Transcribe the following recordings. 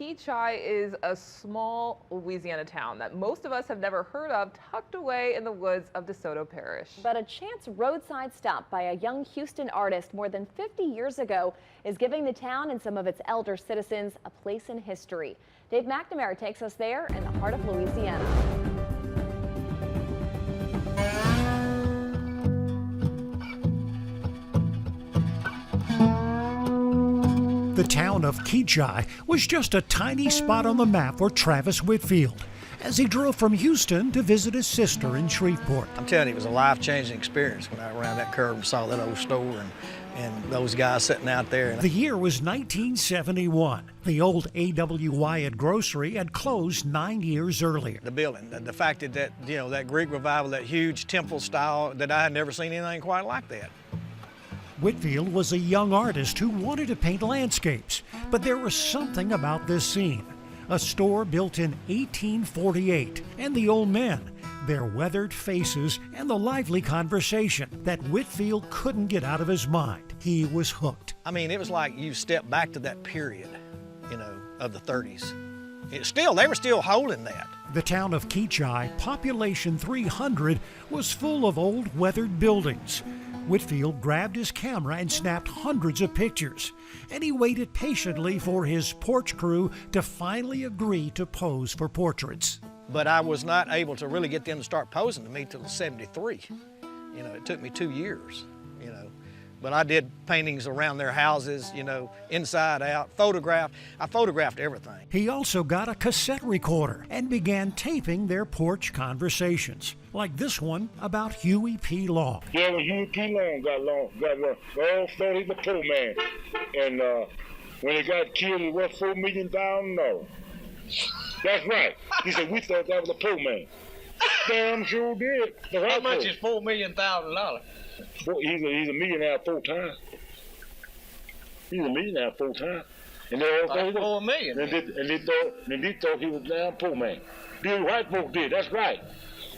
Keachi is a small Louisiana town that most of us have never heard of, tucked away in the woods of DeSoto Parish. But a chance roadside stop by a young Houston artist more than 50 years ago is giving the town and some of its elder citizens a place in history. Dave McNamara takes us there in the heart of Louisiana. The town of Keachi was just a tiny spot on the map for Travis Whitfield as he drove from Houston to visit his sister in Shreveport. I'm telling you, it was a life-changing experience when I ran that curve and saw that old store and those guys sitting out there. The year was 1971. The old A.W. Wyatt grocery had closed 9 years earlier. The building, the fact that, that Greek revival, that huge temple style, that I had never seen anything quite like that. Whitfield was a young artist who wanted to paint landscapes, but there was something about this scene. A store built in 1848, and the old men, their weathered faces, and the lively conversation that Whitfield couldn't get out of his mind. He was hooked. I mean, it was like you stepped back to that period, of the 30s. They were still holding that. The town of Keachi, population 300, was full of old weathered buildings. Whitfield grabbed his camera and snapped hundreds of pictures, and he waited patiently for his porch crew to finally agree to pose for portraits. But I was not able to really get them to start posing to me till '73. It took me 2 years, But I did paintings around their houses, inside out, I photographed everything. He also got a cassette recorder and began taping their porch conversations, like this one about Huey P. Long. Yeah, when Huey P. Long got all started, he's a poor man. And when he got killed, it was $4 million. That's right. He said, we thought that was a poor man. Damn sure did. How much is $4 million? He's a millionaire full time. He's a millionaire full time. And they all thought $4 million. And they thought he was a damn poor man. The white folks did, that's right.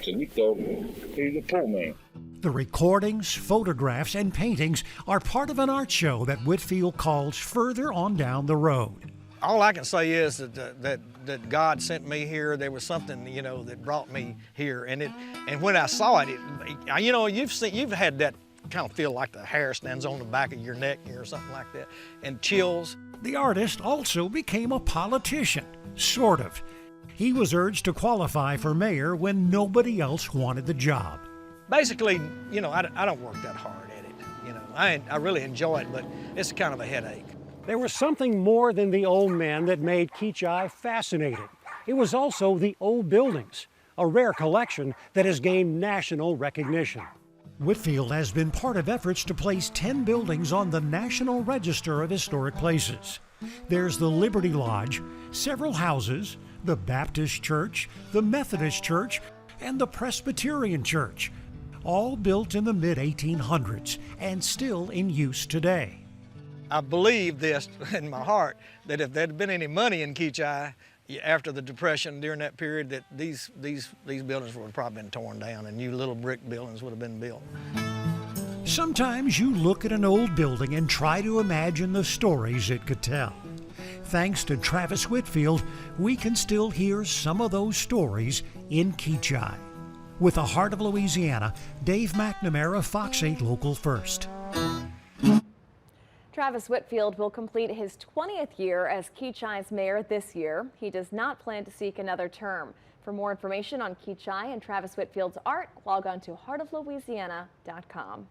So we thought he was a poor man. The recordings, photographs, and paintings are part of an art show that Whitfield calls Further On Down the Road. All I can say is that God sent me here. There was something, that brought me here, and when I saw it, you've had that kind of feel like the hair stands on the back of your neck or something like that, and chills. The artist also became a politician, sort of. He was urged to qualify for mayor when nobody else wanted the job. Basically, I don't work that hard at it. I really enjoy it, but it's kind of a headache. There was something more than the old men that made Keachi fascinating. It was also the old buildings, a rare collection that has gained national recognition. Whitfield has been part of efforts to place 10 buildings on the National Register of Historic Places. There's the Liberty Lodge, several houses, the Baptist Church, the Methodist Church, and the Presbyterian Church, all built in the mid-1800s and still in use today. I believe this in my heart, that if there'd been any money in Keachi after the Depression during that period, that these buildings would have probably been torn down and new little brick buildings would have been built. Sometimes you look at an old building and try to imagine the stories it could tell. Thanks to Travis Whitfield, we can still hear some of those stories in Keachi. With the heart of Louisiana, Dave McNamara, Fox 8 Local First. Travis Whitfield will complete his 20th year as Keachi's mayor this year. He does not plan to seek another term. For more information on Keachi and Travis Whitfield's art, log on to heartoflouisiana.com.